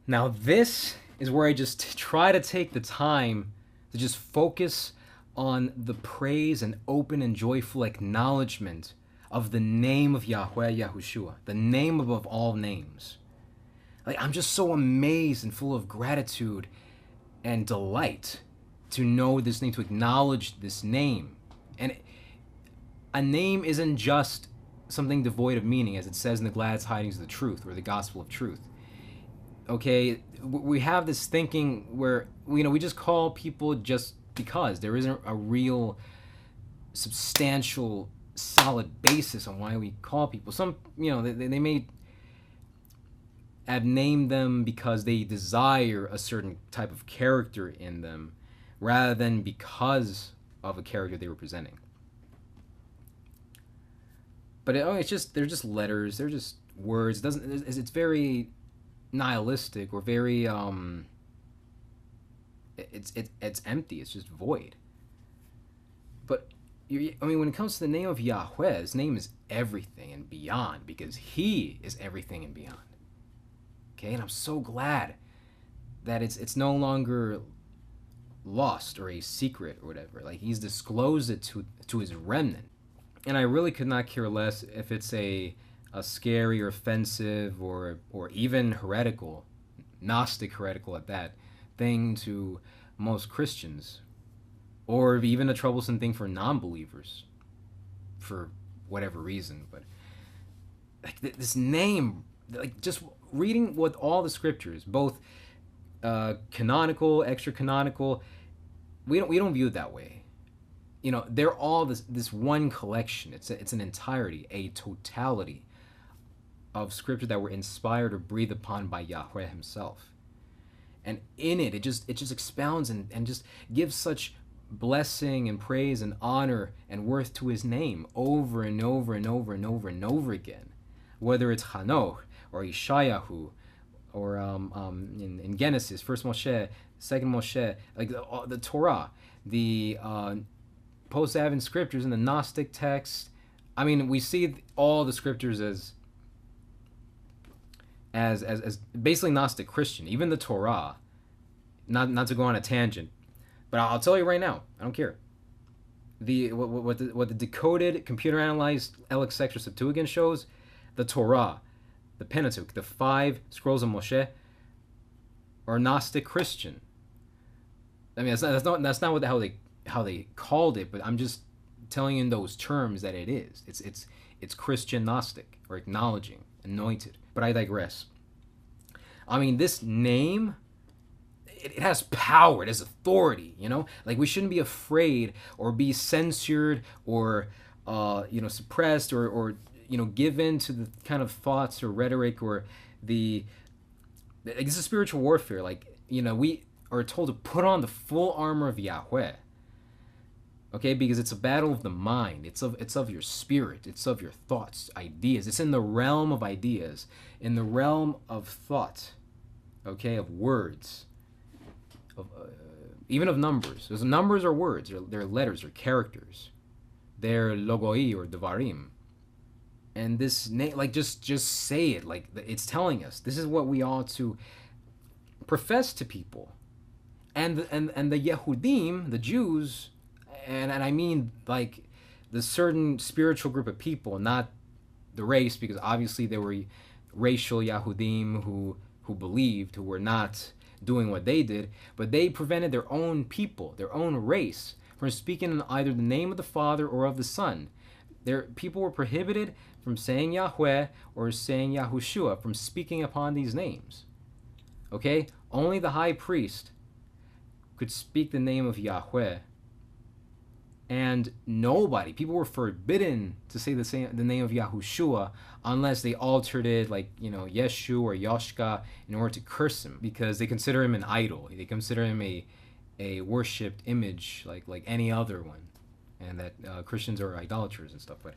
Now this is where I just try to take the time to just focus on the praise and open and joyful acknowledgement of the name of Yahweh Yahuwshua, the name above all names. Like, I'm just so amazed and full of gratitude and delight to know this name, to acknowledge this name. And a name isn't just something devoid of meaning, as it says in the glad tidings of the truth, or the gospel of truth. Okay, we have this thinking where, we just call people just because there isn't a real substantial solid basis on why we call people. Some, they may have named them because they desire a certain type of character in them rather than because of a character they were presenting. But they're just letters, they're just words. It's very nihilistic, or very it's empty. It's just void. But when it comes to the name of Yahweh, his name is everything and beyond, because he is everything and beyond. Okay, and I'm so glad that it's no longer lost or a secret or whatever. Like, he's disclosed it to his remnant. And I really could not care less if it's a scary or offensive or even heretical, Gnostic heretical at that, thing to most Christians, or even a troublesome thing for non-believers for whatever reason. But like, this name, like, just reading what all the scriptures, both canonical, extra canonical, we don't view it that way. They're all this one collection. It's an entirety, a totality of scripture that were inspired or breathed upon by Yahweh himself. And in it just expounds and just gives such blessing and praise and honor and worth to his name over and over and over and over and over again. Whether it's Hanoch or Yeshayahu, or in Genesis, First Moshe, Second Moshe, like the Torah, the post-Advent scriptures in the Gnostic text. I mean, we see all the scriptures as basically Gnostic Christian. Even the Torah, not to go on a tangent, but I'll tell you right now, I don't care. What the decoded, computer analyzed LX Extra Septuagint shows, the Torah, the Pentateuch, the 5 scrolls of Moshe, are Gnostic Christian. I mean, that's not how they called it, but I'm just telling you in those terms that it is. It's Christian Gnostic, or acknowledging, anointed. But I digress. I mean, this name, it has power, it has authority, Like, we shouldn't be afraid or be censored or suppressed or give in to the kind of thoughts or rhetoric or it's a spiritual warfare. Like, we are told to put on the full armor of Yahweh. Okay, because it's a battle of the mind. It's of your spirit. It's of your thoughts, ideas. It's in the realm of ideas, in the realm of thought. Okay, of words, of even of numbers. Because numbers are words. They're letters or characters. They're logoi or devarim. And this name, like, just say it. Like, it's telling us this is what we ought to profess to people. And the Yehudim, the Jews. And I mean, like, the certain spiritual group of people, not the race, because obviously there were racial Yahudim who believed, who were not doing what they did, but they prevented their own people, their own race, from speaking in either the name of the Father or of the Son. Their people were prohibited from saying Yahweh or saying Yahuwshua, from speaking upon these names. Okay? Only the high priest could speak the name of Yahweh. And people were forbidden to say the name of Yahuwshua unless they altered it, like, Yeshu or Yoshka, in order to curse him, because they consider him an idol. They consider him a worshipped image, like any other one, and that Christians are idolaters and stuff. But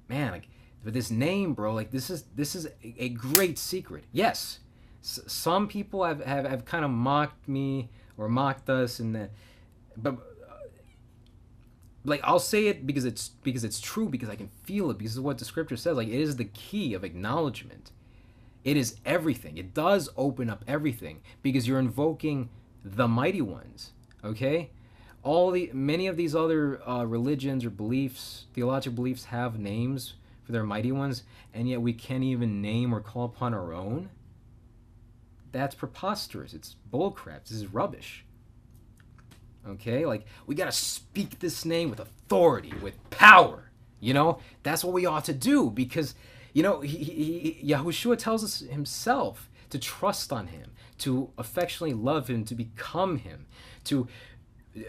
man, like, but this name, bro, like, this is a great secret. Yes, some people have kind of mocked me or mocked us, but. Like, I'll say it because it's true, because I can feel it, because of what the scripture says. Like, it is the key of acknowledgement. It is everything. It does open up everything because you're invoking the mighty ones. Okay? Many of these other religions or beliefs, theological beliefs, have names for their mighty ones, and yet we can't even name or call upon our own. That's preposterous. It's bullcrap. This is rubbish. Okay? Like, we gotta speak this name with authority, with power. You know? That's what we ought to do, because, you know, Yahuwshua tells us himself to trust on him, to affectionately love him, to become him, to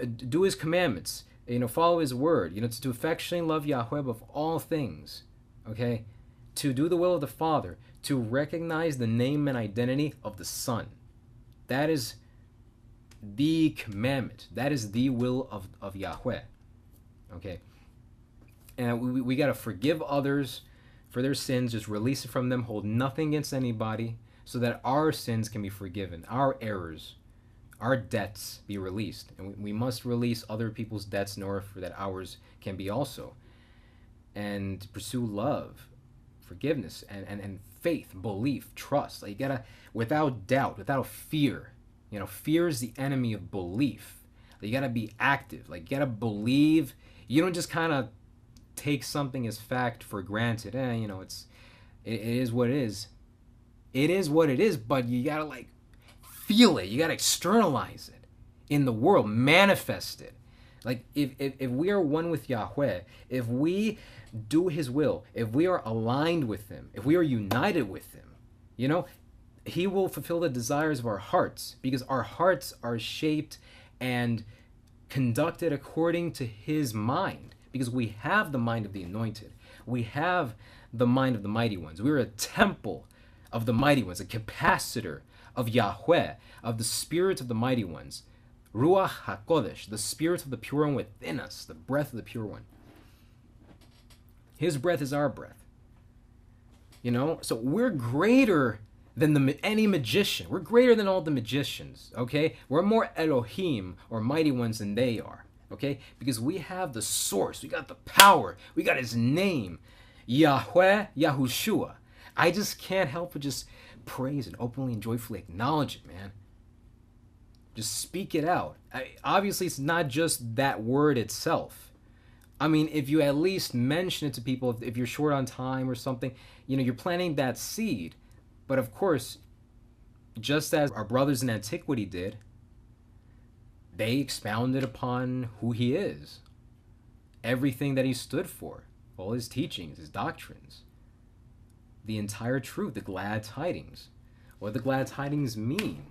do his commandments, you know, follow his word, you know, to affectionately love Yahweh above all things, okay? To do the will of the Father, to recognize the name and identity of the Son. That is the commandment. That is the will of Yahweh, okay? And we got to forgive others for their sins, just release it from them, hold nothing against anybody, so that our sins can be forgiven, our errors, our debts be released. And we must release other people's debts in order for that ours can be also. And pursue love, forgiveness, and faith, belief, trust. Like, you gotta, without doubt, without fear. You know, fear is the enemy of belief. Like, you gotta be active. Like, you gotta believe. You don't just kind of take something as fact for granted. You know, it is what it is. It is what it is, but you gotta, like, feel it. You gotta externalize it in the world, manifest it. Like, if we are one with Yahweh, if we do his will, if we are aligned with him, if we are united with him, you know, he will fulfill the desires of our hearts, because our hearts are shaped and conducted according to his mind, because we have the mind of the anointed. We have the mind of the mighty ones. We are a temple of the mighty ones, a capacitor of Yahweh, of the spirit of the mighty ones. Ruach HaKodesh, the spirit of the pure one within us, the breath of the pure one. His breath is our breath. You know, so we're greater than any magician. We're greater than all the magicians, okay? We're more Elohim, or mighty ones, than they are, okay? Because we have the source, we got the power, we got his name, Yahweh, Yahuwshua. I just can't help but just praise and openly and joyfully acknowledge it, man. Just speak it out. Obviously, it's not just that word itself. I mean, if you at least mention it to people, if you're short on time or something, you know, you're planting that seed. But of course, just as our brothers in antiquity did, they expounded upon who he is, everything that he stood for, all his teachings, his doctrines, the entire truth, the glad tidings, what the glad tidings mean.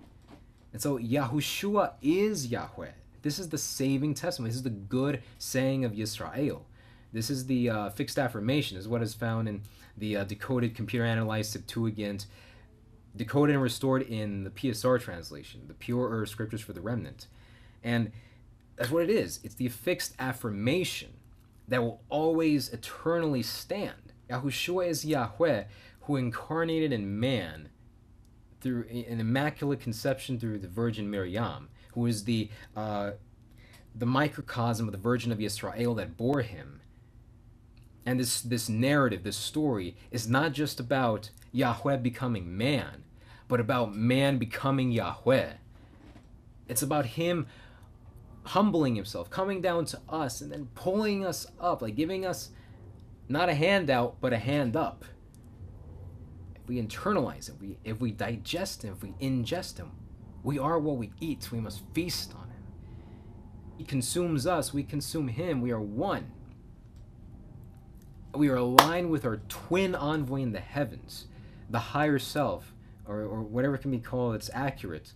And so Yahuwshua is Yahweh. This is the saving testimony. This is the good saying of Yisrael. This is the fixed affirmation. This is what is found in the decoded, computer analyzed Septuagint, decoded and restored in the PSR translation, the Purer Scriptures for the Remnant. And that's what it is. It's the fixed affirmation that will always eternally stand. Yahuwshua is Yahweh, who incarnated in man through an immaculate conception through the Virgin Miriam, who is the microcosm of the Virgin of Yisrael that bore him. And this narrative, this story, is not just about Yahweh becoming man, but about man becoming Yahweh. It's about him humbling himself, coming down to us, and then pulling us up, like giving us not a handout, but a hand up. If we internalize it, if we digest him, if we ingest him, we are what we eat. We must feast on him. He consumes us, we consume him. We are one. We are aligned with our twin envoy in the heavens, the higher self, or whatever can be called, it's accurate,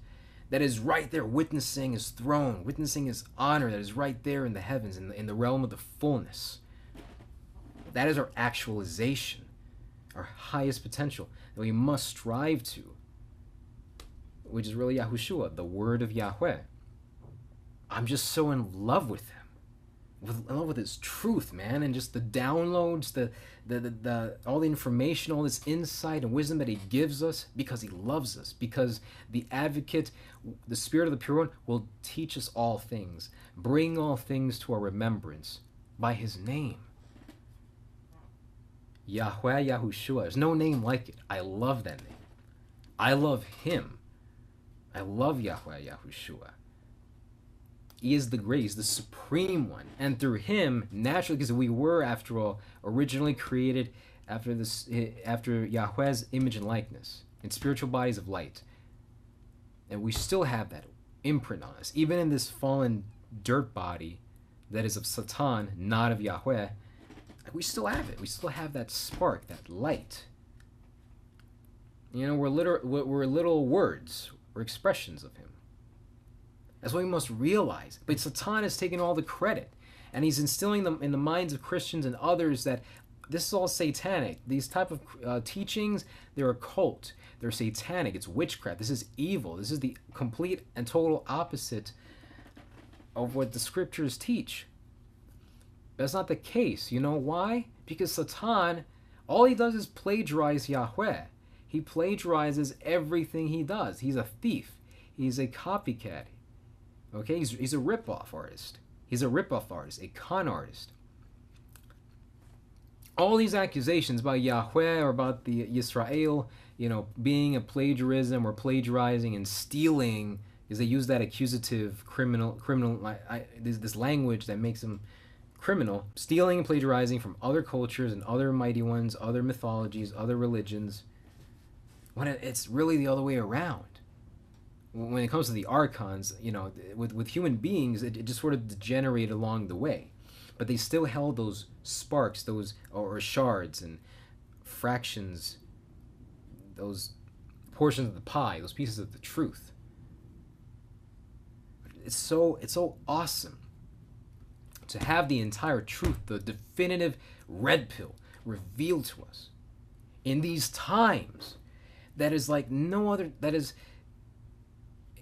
that is right there witnessing his throne, witnessing his honor, that is right there in the heavens, in the realm of the fullness. That is our actualization, our highest potential that we must strive to, which is really Yahuwshua, the word of Yahweh. I'm just so in love with him, in love with his truth, man, and just the downloads, the all the information, all this insight and wisdom that he gives us, because he loves us, because the advocate, the spirit of the pure one, will teach us all things, bring all things to our remembrance by his name. Yahweh, Yahuwshua. There's no name like it. I love that name. I love him. I love Yahweh, Yahuwshua. He is the great, he's the supreme one. And through him, naturally, because we were, after all, originally created after Yahweh's image and likeness, in spiritual bodies of light. And we still have that imprint on us. Even in this fallen dirt body that is of Satan, not of Yahweh, we still have it. We still have that spark, that light. You know, we're little words or expressions of him. That's what we must realize. But Satan is taking all the credit, and he's instilling them in the minds of Christians and others that this is all satanic. These type of teachings, they're occult. They're satanic. It's witchcraft. This is evil. This is the complete and total opposite of what the scriptures teach. That's not the case. You know why? Because Satan, all he does is plagiarize Yahweh. He plagiarizes everything he does. He's a thief. He's a copycat. Okay? He's a ripoff artist. He's a ripoff artist, a con artist. All these accusations about Yahweh or about the Yisrael, you know, being a plagiarism or plagiarizing and stealing, because they use that accusative criminal this language that makes them criminal, stealing and plagiarizing from other cultures and other mighty ones, other mythologies, other religions, when it's really the other way around. When it comes to the archons, you know, with human beings, it just sort of degenerated along the way. But they still held those sparks, those or shards and fractions, those portions of the pie, those pieces of the truth. It's so awesome to have the entire truth, the definitive red pill, revealed to us in these times. That is like no other.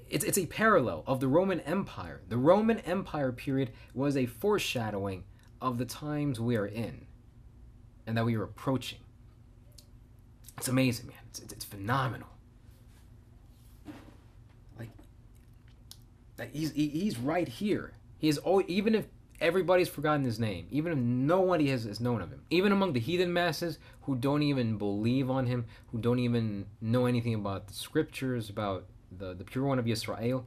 It's a parallel of the Roman Empire. The Roman Empire period was a foreshadowing of the times we are in and that we are approaching. It's amazing, man. It's phenomenal. Like, he's right here. He is always, even if everybody's forgotten his name, even if nobody has known of him, even among the heathen masses who don't even believe on him, who don't even know anything about the scriptures, about the pure one of Yisrael,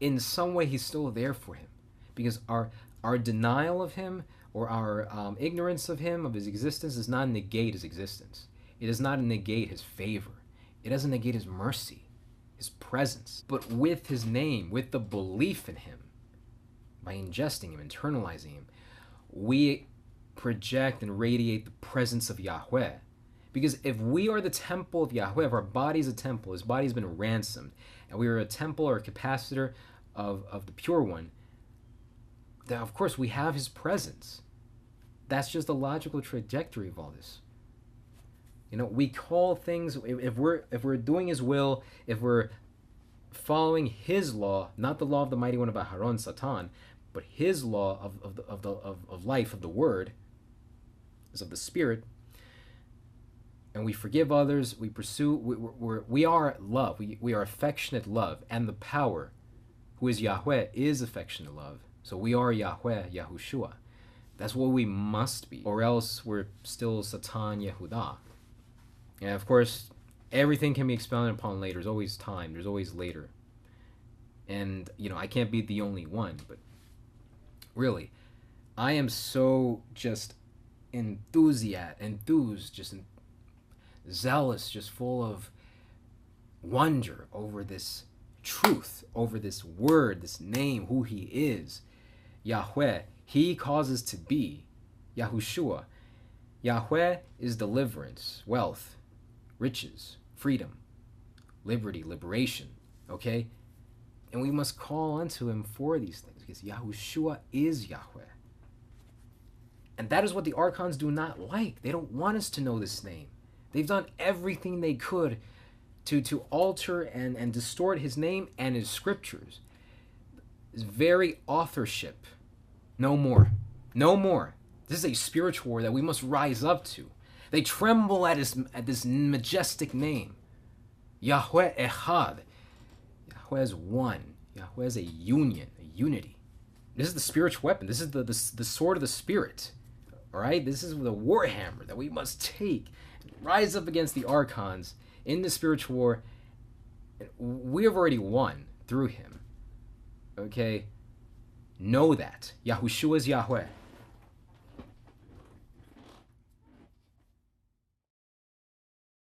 in some way he's still there for him, because our denial of him or our ignorance of him, of his existence, does not negate his existence. It does not negate his favor. It doesn't negate his mercy, his presence. But with his name, with the belief in him, by ingesting him, internalizing him, we project and radiate the presence of Yahweh. Because if we are the temple of Yahweh, if our body is a temple, his body has been ransomed, and we are a temple or a capacitor of the pure one, then of course we have his presence. That's just the logical trajectory of all this. You know, we call things, if we're doing his will, if we're following his law, not the law of the mighty one of Aharon, Satan, but his law of life, of the word, is of the spirit, and we forgive others, we pursue, we are love, we are affectionate love, and the power, who is Yahweh, is affectionate love. So we are Yahweh, Yahuwshua. That's what we must be, or else we're still Satan Yehudah. And of course, everything can be expounded upon later. There's always time, there's always later. And, you know, I can't be the only one, but really, I am so just zealous, just full of wonder over this truth, over this word, this name, who he is. Yahweh, he causes to be. Yahuwshua. Yahweh is deliverance, wealth, riches, freedom, liberty, liberation, okay? And we must call unto him for these things, because Yahuwshua is Yahweh. And that is what the archons do not like. They don't want us to know this name. They've done everything they could to alter and distort his name and his scriptures. His very authorship. No more. No more. This is a spiritual war that we must rise up to. They tremble at this majestic name. Yahweh Echad. Yahweh is one. Yahweh is a union, a unity. This is the spiritual weapon. This is the sword of the spirit. All right? This is the warhammer that we must take and rise up against the archons in the spiritual war, we have already won through him. Okay? Know that. Yahuwshua is Yahweh.